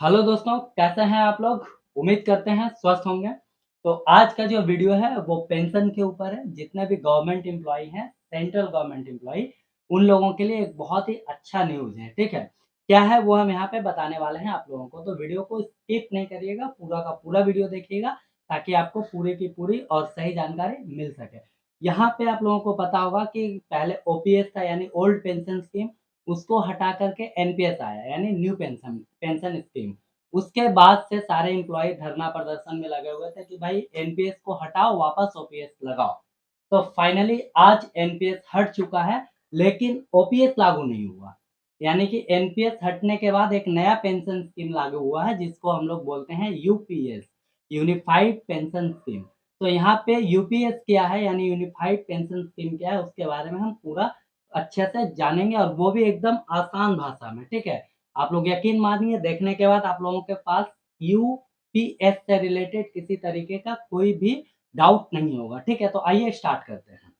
Hello दोस्तों, कैसे हैं आप लोग? उम्मीद करते हैं स्वस्थ होंगे। तो आज का जो वीडियो है वो पेंशन के ऊपर है। जितने भी गवर्नमेंट एम्प्लॉयी हैं, सेंट्रल गवर्नमेंट एम्प्लॉयी, उन लोगों के लिए एक बहुत ही अच्छा न्यूज़ है, ठीक है? क्या है वो हम यहाँ पे बताने वाले हैं आप लोगों को, तो वीडियो को स्किप नहीं करिएगा, पूरा का पूरा वीडियो देखिएगा ताकि आपको पूरी की पूरी और सही जानकारी मिल सके। यहाँ पे आप लोगों को पता होगा कि पहले ओपीएस था यानी ओल्ड पेंशन स्कीम, उसको हटा कर के एनपीएस आया यानी न्यू पेंशन पेंशन स्कीम। उसके बाद से सारे एम्प्लॉयी धरना प्रदर्शन में लगे हुए थे कि भाई एनपीएस को हटाओ, वापस ओपीएस लगाओ। तो फाइनली आज एनपीएस हट चुका है, लेकिन ओपीएस लागू नहीं हुआ। यानी कि एनपीएस हटने के बाद एक नया पेंशन स्कीम लागू हुआ है जिसको हम लोग बोलते हैं यूपीएस, यूनिफाइड पेंशन स्कीम। तो यहाँ पे यूपीएस क्या है यानी यूनिफाइड पेंशन स्कीम क्या है उसके बारे में हम पूरा अच्छे से जानेंगे और वो भी एकदम आसान भाषा में, ठीक है? आप लोग यकीन मानिए, देखने के बाद आप लोगों के पास यूपीएस से रिलेटेड किसी तरीके का कोई भी डाउट नहीं होगा, ठीक है? तो आइए स्टार्ट करते हैं।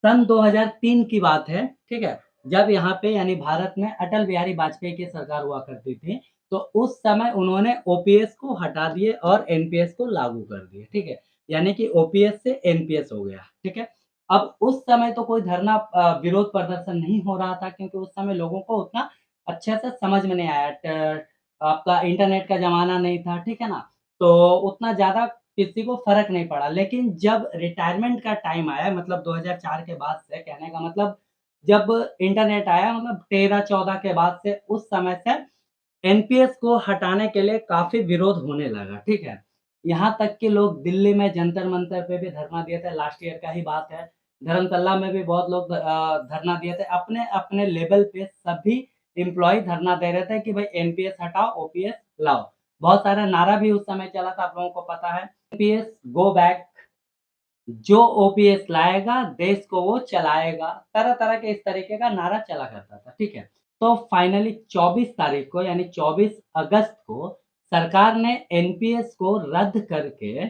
सन 2003 की बात है, ठीक है? जब यहाँ पे यानी भारत में अटल बिहारी वाजपेयी की सरकार हुआ करती थी, तो उस समय उन्होंने ओपीएस को हटा दिए और एनपीएस को लागू कर दिए, ठीक है? यानी कि ओपीएस से एनपीएस हो गया, ठीक है? अब उस समय तो कोई धरना विरोध प्रदर्शन नहीं हो रहा था क्योंकि उस समय लोगों को उतना अच्छे से समझ में नहीं आया। आपका इंटरनेट का ज़माना नहीं था, ठीक है ना? तो उतना ज़्यादा किसी को फ़र्क नहीं पड़ा। लेकिन जब रिटायरमेंट का टाइम आया मतलब 2004 के बाद से, कहने का मतलब जब इंटरनेट आया मतलब 13-14 के बाद से, उस समय से एनपीएस को हटाने के लिए काफ़ी विरोध होने लगा, ठीक है? यहाँ तक कि लोग दिल्ली में जंतर-मंतर पे भी धरना दिए थे, लास्ट ईयर का ही बात है। धर्मतल्ला में भी बहुत लोग धरना दिए थे। अपने-अपने लेवल पे सभी एम्प्लॉयी धरना दे रहे थे कि भाई एनपीएस हटाओ, ओपीएस लाओ। बहुत सारा नारा भी उस समय चला था, आप लोगों को पता है। एनपीएस गो बैक, जो ओपीएस लाएगा देश को वो चलाएगा, तरह-तरह के इस तरीके का नारा चला करता था, ठीक है? तो फाइनली 24 तारीख को यानी 24 अगस्त को सरकार ने एनपीएस को रद्द करके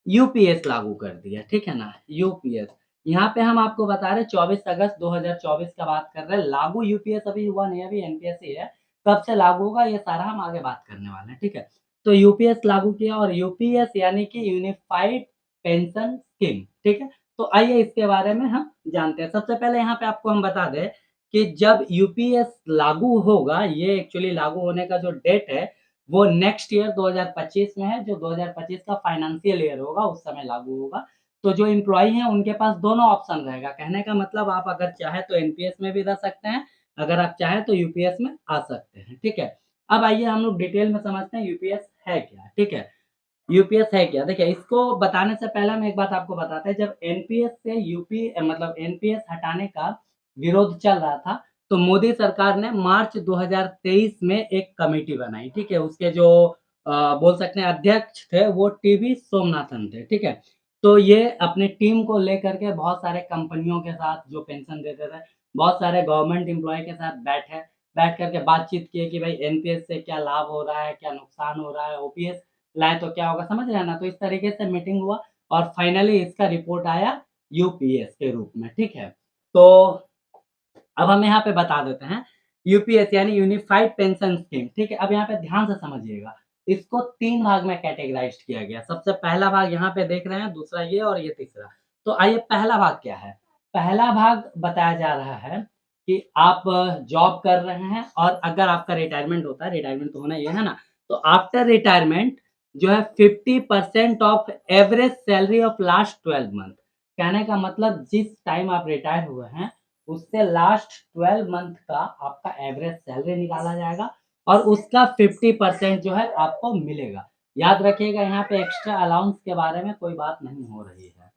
यूपीएस लागू कर दिया, ठीक है ना? यूपीएस। यहाँ पे हम आपको बता रहे हैं 24 अगस्त 2024 का बात कर रहे हैं, लागू यूपीएस अभी हुआ नहीं है, अभी एनपीएस ही है। कब से लागू होगा ये सारा हम आगे बात करने वाले हैं, ठीक है? तो यूपीएस लागू किया और यूपीएस यानी कि यूनिफाइड पेंशन स्कीम, ठीक है? तो आइए इसके बारे में हम जानते हैं। सबसे पहले यहाँ पे आपको हम बता दें कि जब यूपीएस लागू होगा, ये एक्चुअली लागू होने का जो डेट है, वो नेक्स्ट ईयर 2025 में है, जो 2025 का फाइनेंशियल ईयर होगा, उस समय लागू होगा। तो जो एम्प्लॉयी हैं, उनके पास दोनों ऑप्शन रहेगा। कहने का मतलब आप अगर चाहें तो एनपीएस में भी रह सकते हैं, अगर आप चाहें तो यूपीएस में आ सकते हैं, ठीक है? अब आइए हम लोग डिटेल में समझते हैं यूपीएस है क्या, ठीक है? यूपीएस है क्या? देखिए, इसको बताने से पहले हम एक बात आपको बताते हैं, जब एनपीएस से मतलब एनपीएस हटाने का विरोध चल रहा था, तो मोदी सरकार ने मार्च 2023 में एक कमेटी बनाई, ठीक है? उसके जो बोल सकते हैं अध्यक्ष थे, वो टीवी सोमनाथन थे, ठीक है? तो ये अपनी टीम को लेकर के बहुत सारे कंपनियों के साथ जो पेंशन देते थे, बहुत सारे गवर्नमेंट एम्प्लॉयी के साथ बैठ कर के बातचीत किए कि भाई एनपीएस से क्या लाभ हो रहा है, क्या नुकसान हो रहा है, ओपीएस लाएँ तो क्या होगा, समझ रहे हैं ना? तो इस तरीके से मीटिंग हुआ और फाइनली इसका रिपोर्ट आया यूपीएस के रूप में, ठीक है? तो अब हम यहाँ पे बता देते हैं, यूपीएस यानी यूनिफाइड पेंशन स्कीम, ठीक है? अब यहाँ पे ध्यान से समझिएगा, इसको 3 भाग में कैटेगराइज़्ड किया गया। सबसे पहला भाग यहाँ पे देख रहे हैं, दूसरा ये और ये तीसरा। तो आइए पहला भाग क्या है? पहला भाग बताया जा रहा है कि आप जॉब कर रहे हैं और अगर आपका रिटायरमेंट होता है, रिटायरमेंट तो होना ही है ना? तो आफ्टर रिटायरमेंट जो है 50% of average salary of last 12 month. कहने का मतलब जिस टाइम आप रिटायर हुए हैं, उससे लास्ट 12 मंथ का आपका एवरेज सैलरी निकाला जाएगा और उसका 50% जो है आपको मिलेगा। याद रखिएगा, यहाँ पे एक्स्ट्रा अलाउंस के बारे में कोई बात नहीं हो रही है।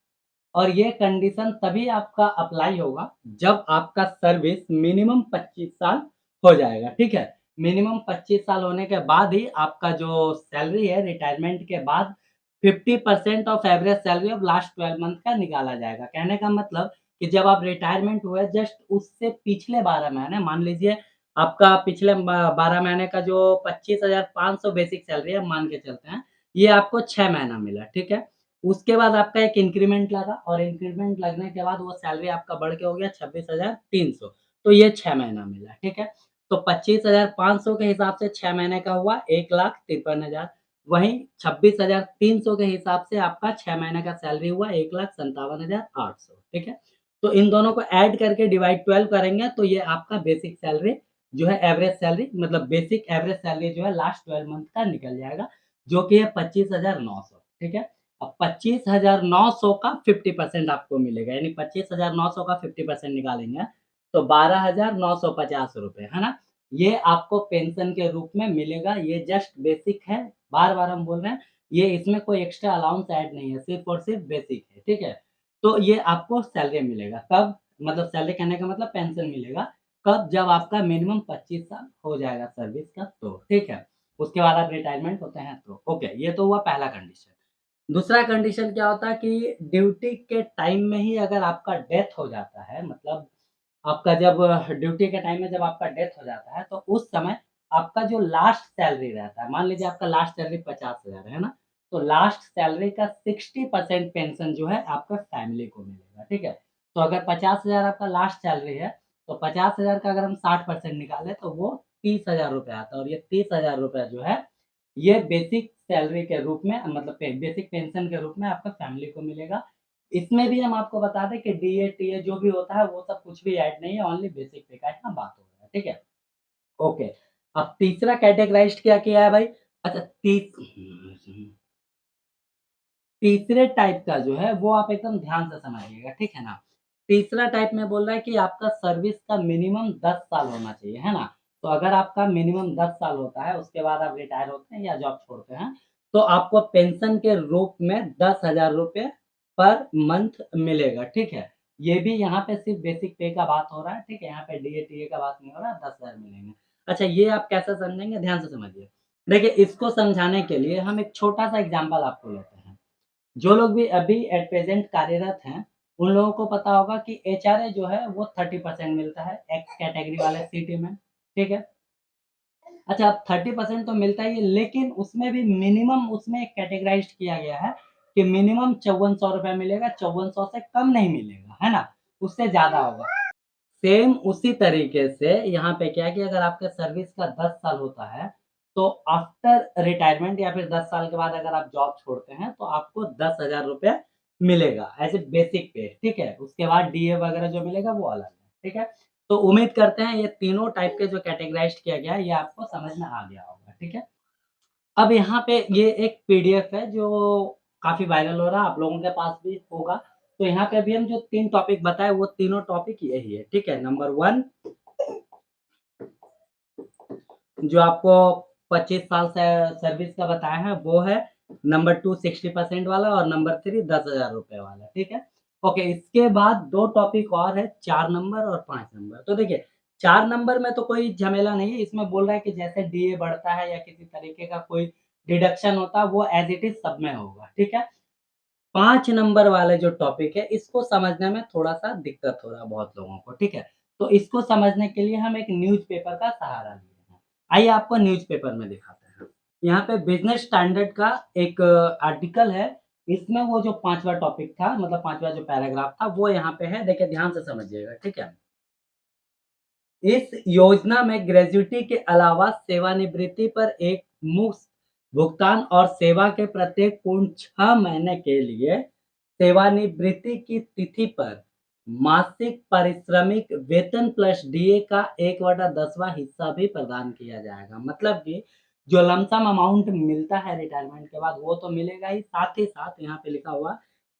और ये कंडीशन तभी आपका अप्लाई होगा जब आपका सर्विस मिनिमम 25 साल हो जाएगा, ठीक है? मिनिमम 25 साल होने के बाद ही आपका जो सैलरी है रिटायरमेंट के बाद 50% of average salary of last 12 month का निकाला जाएगा। कहने का मतलब कि जब आप रिटायरमेंट हुए जस्ट उससे पिछले 12 महीने, मान लीजिए आपका पिछले 12 महीने का जो 25,500 बेसिक सैलरी है, मान के चलते हैं, ये आपको 6 महीना मिला, ठीक है? उसके बाद आपका एक इंक्रीमेंट लगा और इंक्रीमेंट लगने के बाद वो सैलरी आपका बढ़ के हो गया 26,300, तो ये 6 महीना मिला, ठीक है? तो 25,500 के हिसाब से 6 महीने का हुआ 1,53,000। वहीं 26,300 के हिसाब से आपका 6 महीने का सैलरी हुआ 1,57,800, ठीक है? तो इन दोनों को ऐड करके डिवाइड 12 करेंगे तो ये आपका बेसिक सैलरी जो है एवरेज सैलरी मतलब बेसिक एवरेज सैलरी जो है लास्ट 12 मंथ का निकल जाएगा, जो कि है 25,900, ठीक है? अब 25,900 का 50% आपको मिलेगा, यानी 25,900 का 50% निकालेंगे तो 12,950 रुपए, है ना? ये आपको पेंशन के रूप में मिलेगा, ये जस्ट बेसिक है, बार-बार हम बोल रहे हैं, ये इसमें कोई एक्स्ट्रा अलाउंस ऐड नहीं है, सिर्फ़ और सिर्फ़ बेसिक है, ठीक है? तो ये आपको सैलरी मिलेगा, कब? मतलब सैलरी कहने का मतलब पेंशन मिलेगा, कब? जब आपका मिनिमम 25 साल हो जाएगा सर्विस का तो, ठीक है? उसके बाद आप रिटायरमेंट होते हैं तो, ओके, ये तो हुआ पहला कंडीशन। दूसरा कंडीशन क्या होता है कि ड्यूटी के टाइम में ही अगर आपका डेथ हो जाता है, मतलब आपका जब ड्यूटी के टाइम में जब आपका डेथ हो जाता है, तो उस समय आपका जो लास्ट सैलरी रहता है, मान लीजिए आपका लास्ट सैलरी 50,000 है ना? तो लास्ट सैलरी का 60% पेंशन जो है आपका फैमिली को मिलेगा, ठीक है? तो अगर 50,000 आपका लास्ट सैलरी है, तो 50,000 का अगर हम 60% निकालें तो वो 30,000 रुपए आता है और ये 30,000 रुपए जो है, ये बेसिक सैलरी के रूप में मतलब बेसिक पेंशन के रूप में आपका फैमिली को मिलेगा। इसमें भी हम आपको बता दें कि डीए, टीए जो भी होता है वो सब कुछ भी ऐड नहीं है, ओनली बेसिक पे का यहाँ बात हो रहा है, ठीक है? ओके, अब तीसरा कैटेगराइज़्ड क्या किया है भाई? अच्छा तीसरे टाइप का जो है वो आप एकदम ध्यान से समझिएगा, ठीक है ना? तीसरा टाइप में बोल रहा है कि आपका सर्विस का मिनिमम 10 साल होना चाहिए, है ना? तो अगर आपका मिनिमम 10 साल होता है, उसके बाद आप रिटायर होते हैं या जॉब छोड़ते हैं, तो आपको पेंशन के रूप में 10,000 रुपए पर मंथ मिलेगा, ठीक है? ये भी यहाँ पे सिर्फ़ बेसिक पे का बात हो रहा है, ठीक है? यहाँ पे डीए, टीए का बात नहीं हो रहा है, 10,000 मिलेंगे। अच्छा ये आप कैसे समझेंगे? ध्यान से समझिए। देखिए इसको समझाने के लिए हम एक छोटा-सा एग्ज़ाम्पल आपको लेते हैं। जो लोग भी अभी एट प्रेज़ेंट कार्यरत हैं, उन लोगों को पता होगा कि एचआरए जो है वो 30% मिलता है एक्स कैटेगरी वाले सिटी में, ठीक है? अच्छा अब 30% तो मिलता ही है लेकिन उसमें भी मिनिमम उसमें कैटेगराइज़्ड किया गया है कि मिनिमम ₹5400 मिलेगा, 5400 से कम नहीं मिलेगा, है ना? उससे ज़्यादा होगा। सेम उसी तरीके से यहाँ पे क्या है कि अगर आपका सर्विस का 10 साल होता है, तो आफ्टर रिटायरमेंट या फिर 10 साल के बाद अगर आप जॉब छोड़ते हैं, तो आपको 10,000 रुपए मिलेगा एज़ ए बेसिक पे, ठीक है? उसके बाद डीए वगैरह जो मिलेगा वो अलग है, ठीक है? तो उम्मीद करते हैं ये तीनों टाइप के जो कैटेगराइज़्ड किया गया है, ये आपको समझ में आ गया होगा, ठीक है? अब यहाँ पे ये एक पीडीएफ है जो काफ़ी वायरल हो रहा है, आप लोगों के पास भी होगा। तो यहाँ पे अभी हम जो 3 टॉपिक बताए वो तीनों टॉपिक यही है, ठीक है? नंबर 1 जो आपको 25 साल से सर्विस का बताया है वो है, नंबर 2 60% वाला और नंबर 3 10,000 रुपए वाला, ठीक है? ओके, इसके बाद 2 टॉपिक और है 4 नंबर और 5 नंबर। तो देखिए 4 नंबर में तो कोई झमेला नहीं है, इसमें बोल रहा है कि जैसे डीए बढ़ता है या किसी तरीके का कोई डिडक्शन होता है वो एज़ इट इज़ सब में होगा, ठीक है? 5 नंबर वाले जो टॉपिक है, इसको समझने में थोड़ा-सा दिक्कत हो रहा है बहुत लोगों को, ठीक है? तो इसको समझने के लिए हम एक न्यूज़पेपर का सहारा लिए हैं। आइए आपको न्यूज़पेपर में दिखाते हैं। यहाँ पे बिज़नेस स्टैंडर्ड का एक आर्टिकल है, इसमें वो जो 5वाँ टॉपिक था मतलब 5वाँ जो पैराग्राफ था, वो यहाँ पे है, देखिए ध्यान से समझिएगा, ठीक है? इस योजना में ग्रेच्युटी के अलावा सेवानिवृत्ति पर एक मुश्त भुगतान और सेवा के प्रत्येक पूर्ण 6 महीने के लिए सेवानिवृत्ति की तिथि पर मासिक पारिश्रमिक वेतन प्लस डीए का 1/10वां हिस्सा भी प्रदान किया जाएगा। मतलब कि जो लमसम अमाउंट मिलता है रिटायरमेंट के बाद वो तो मिलेगा ही साथ यहाँ पे लिखा हुआ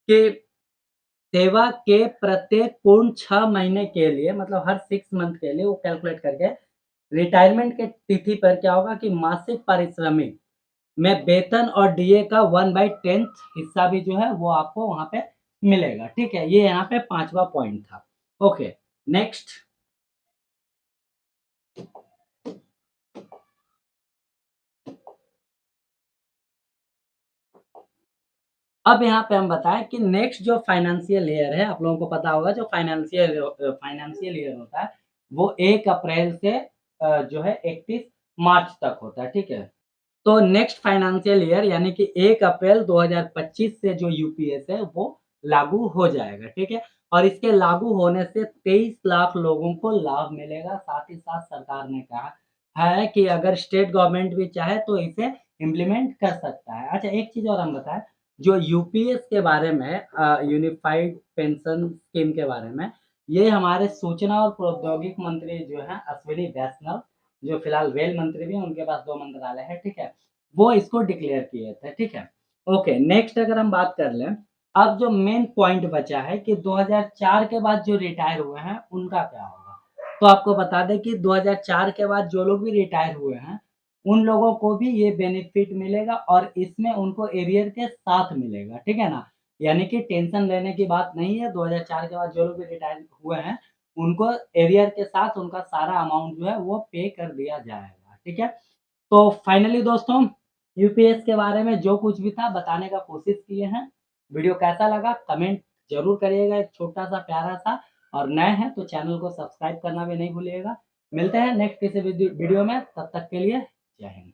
कि सेवा के प्रत्येक पूर्ण 6 महीने के लिए मतलब हर 6 मंथ के लिए वो कैलकुलेट करके रिटायरमेंट के तिथि पर क्या होगा कि मासिक पारिश्रमिक में वेतन और डीए का 1/10th हिस्सा भी जो है वो आपको वहाँ पे मिलेगा, ठीक है? ये यहाँ पे 5वां पॉइंट था। ओके, नेक्स्ट अब यहाँ पे हम बताएँ कि नेक्स्ट जो फाइनेंशियल ईयर है, आप लोगों को पता होगा जो फाइनेंशियल ईयर होता है, वो 1 अप्रैल से जो है 31 मार्च तक होता है, ठीक है? तो नेक्स्ट फाइनेंशियल ईयर यानी कि 1 अप्रैल 2025 से जो यूपीएस है वो लागू हो जाएगा, ठीक है? और इसके लागू होने से 23 लाख लोगों को लाभ मिलेगा। साथ ही साथ सरकार ने कहा है कि अगर स्टेट गवर्नमेंट भी चाहे तो इसे इम्प्लीमेंट कर सकता है। अच्छा, एक चीज़ और हम बताएँ, जो यूपीएस के बारे में यूनिफाइड पेंशन स्कीम के बारे में, ये हमारे सूचना और प्रौद्योगिकी मंत्री जो हैं अश्विनी वैष्णव, जो फिलहाल रेल मंत्री भी हैं, उनके पास 2 मंत्रालय है, ठीक है? वो इसको डिक्लेयर किए थे, ठीक है? ओके, नेक्स्ट अगर हम बात कर लें, अब जो मेन पॉइंट बचा है कि 2004 के बाद जो रिटायर हुए हैं, उनका क्या होगा? तो आपको बता दें कि 2004 के बाद जो लोग भी रिटायर हुए हैं, उन लोगों को भी ये बेनिफिट मिलेगा और इसमें उनको एरियर के साथ मिलेगा, ठीक है ना? यानी कि टेंशन लेने की बात नहीं है, 2004 के बाद जो लोग भी रिटायर हुए हैं, उनको एरियर के साथ उनका सारा अमाउंट जो है वो पे कर दिया जाएगा, ठीक है? तो फाइनली दोस्तों, यूपीएस के बारे में जो कुछ भी था बताने का कोशिश किए हैं। वीडियो कैसा लगा कमेंट ज़रूर करिएगा, एक छोटा-सा प्यारा-सा, और नए हैं तो चैनल को सब्सक्राइब करना भी नहीं भूलिएगा। मिलते हैं नेक्स्ट किसी वीडियो में, तब तक के लिए जय हिंद।